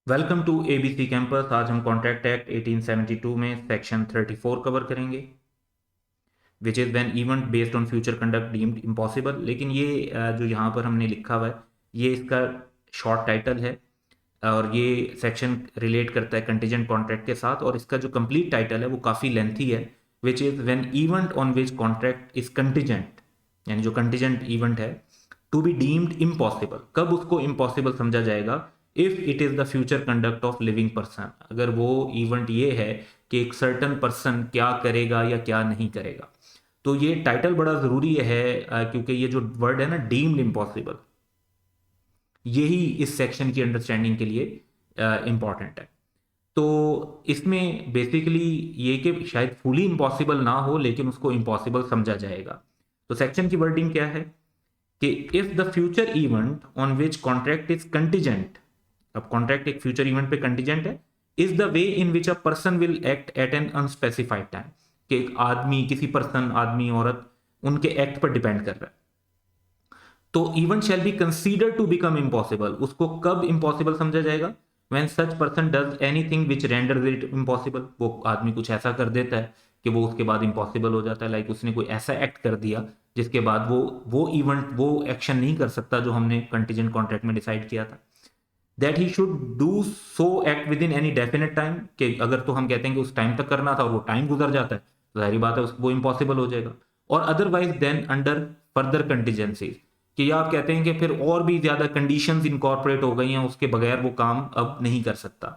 Welcome to ABC campus. आज हम contract act 1872 में सेक्शन 34 कवर करेंगे, which is when event based on future conduct deemed impossible. लेकिन ये जो यहाँ पर हमने लिखा हुआ है, ये इसका शॉर्ट टाइटल है और ये सेक्शन रिलेट करता है कंटीजेंट कॉन्ट्रैक्ट के साथ, और इसका जो कंप्लीट टाइटल है वो काफ़ी लेंथी है, which is when event on which contract is contingent, यानी जो कंटीजेंट इवेंट है टू बी डीम्ड इम्पॉसिबल। कब उसको इम्पॉसिबल समझा जाएगा? If it is the future conduct of living person. अगर वो इवेंट ये है कि एक सर्टन पर्सन क्या करेगा या क्या नहीं करेगा। तो ये टाइटल बड़ा ज़रूरी है क्योंकि ये जो वर्ड है ना, डीम्ड इम्पॉसिबल, यही इस सेक्शन की अंडरस्टैंडिंग के लिए इम्पॉर्टेंट है। तो इसमें बेसिकली ये कि शायद फुली इम्पॉसिबल ना हो, लेकिन उसको इम्पॉसिबल समझा जाएगा। तो सेक्शन की वर्डिंग क्या है कि if the future event on which contract is contingent, अब कॉन्ट्रैक्ट एक फ्यूचर इवेंट पे कंटीजेंट है, is the way in which a person will act at an unspecified time, कि एक आदमी, किसी पर्सन, आदमी औरत, उनके एक्ट पर डिपेंड कर रहा है। तो event shall be consider to become impossible. उसको कब इम्पॉसिबल समझा जाएगा? When such person does anything which renders it impossible. वो आदमी कुछ ऐसा कर देता है कि वो उसके बाद इम्पॉसिबल हो जाता है। लाइक उसने कोई ऐसा एक्ट कर दिया जिसके बाद वो इवेंट, वो एक्शन नहीं कर सकता जो हमने कंटीजेंट कॉन्ट्रैक्ट में डिसाइड किया था। That he should do so act with in any definite time, कि अगर तो हम कहते हैं कि उस टाइम तक करना था और वो टाइम गुजर जाता है, तो जाहिर बात है वो इम्पॉसिबल हो जाएगा। और otherwise than under further contingencies, कि या आप कहते हैं कि फिर और भी ज्यादा कंडीशंस इनकॉर्पोरेट हो गई हैं, उसके बगैर वो काम अब नहीं कर सकता।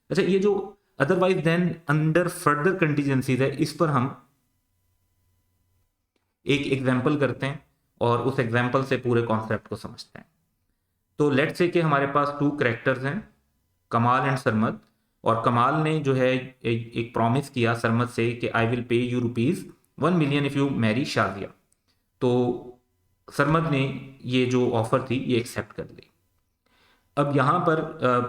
अच्छा, ये जो otherwise than under further contingencies है, इस पर हम एक एग्जाम्पल करते हैं और उस एग्जाम्पल से पूरे कॉन्सेप्ट को समझते हैं। तो लेट्स से कि हमारे पास टू कैरेक्टर्स हैं, कमाल एंड सरमद। और कमाल ने जो है एक प्रॉमिस किया सरमद से कि I will pay you ₹1 million if you Mary Shazia. तो सरमद ने ये जो ऑफर थी ये एक्सेप्ट कर ली। अब यहाँ पर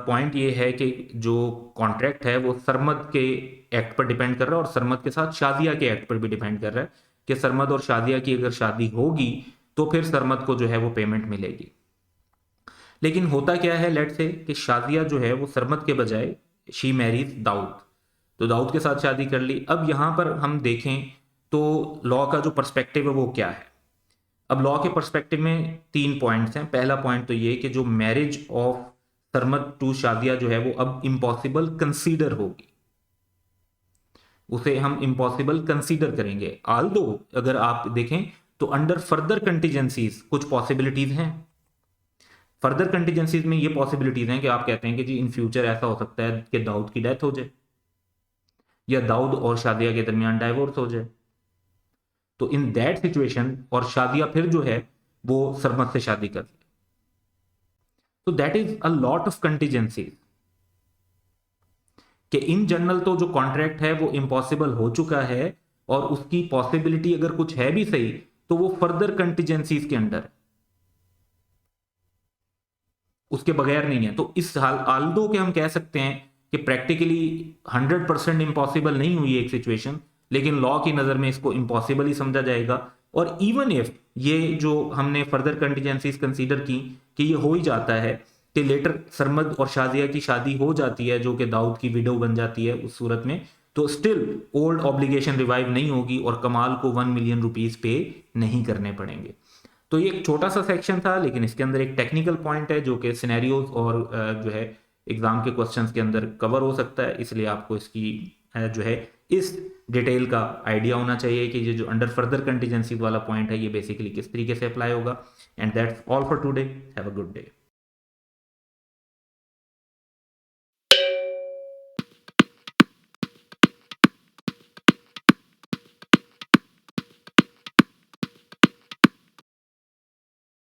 पॉइंट ये है कि जो कॉन्ट्रैक्ट है वो सरमद के एक्ट पर डिपेंड कर रहा है और सरमद के साथ शादिया के एक्ट पर भी डिपेंड कर रहा है कि सरमद और शादिया की अगर शादी होगी तो फिर सरमद को जो है वो पेमेंट मिलेगी। लेकिन होता क्या है, लेट से कि शादिया जो है वो सरमद के बजाय शी मैरीज दाऊद, तो दाऊद के साथ शादी कर ली। अब यहाँ पर हम देखें तो लॉ का जो पर्सपेक्टिव है वो क्या है। अब लॉ के पर्सपेक्टिव में 3 पॉइंट्स हैं। पहला पॉइंट तो ये कि जो marriage of Sarmad to Shadiya जो है वो अब इम्पॉसिबल कंसीडर होगी, उसे हम इम्पॉसिबल कंसीडर करेंगे। आल्दो अगर आप देखें तो अंडर फर्दर कंटीजेंसीज कुछ पॉसिबिलिटीज हैं। फर्दर कंटीजेंसीज में ये पॉसिबिलिटीज हैं कि आप कहते हैं कि जी इन फ्यूचर ऐसा हो सकता है कि दाऊद की डेथ हो जाए या दाऊद और शादिया के दरमियान डाइवोर्स हो जाए। तो इन दैट सिचुएशन और शादिया फिर जो है वो सरमद से शादी कर ले, तो that is a lot of contingencies कि इन जनरल तो जो कॉन्ट्रैक्ट है वो इम्पॉसिबल हो चुका है और उसकी पॉसिबिलिटी अगर कुछ है भी सही तो वो फर्दर कंटीजेंसीज के अंडर है, उसके बगैर नहीं है। तो इस हाल आल्दो के हम कह सकते हैं कि प्रैक्टिकली 100% इम्पॉसिबल नहीं हुई एक सिचुएशन, लेकिन लॉ की नज़र में इसको इम्पॉसिबल ही समझा जाएगा। और इवन इफ ये जो हमने फर्दर कंटीजेंसीज कंसीडर की कि ये हो ही जाता है कि लेटर सरमद और शादिया की शादी हो जाती है जो कि दाऊद की विडो बन जाती है, उस सूरत में तो स्टिल ओल्ड ऑब्लिगेशन रिवाइव नहीं होगी और कमाल को ₹1 मिलियन पे नहीं करने पड़ेंगे। तो ये एक छोटा सा सेक्शन था, लेकिन इसके अंदर एक टेक्निकल पॉइंट है जो कि सिनेरियोज और जो है एग्जाम के क्वेश्चंस के अंदर कवर हो सकता है, इसलिए आपको इसकी जो है इस डिटेल का आइडिया होना चाहिए कि ये जो अंडर फर्दर कंटीजेंसी वाला पॉइंट है ये बेसिकली किस तरीके से अप्लाई होगा। And that's all for today. Have a good day.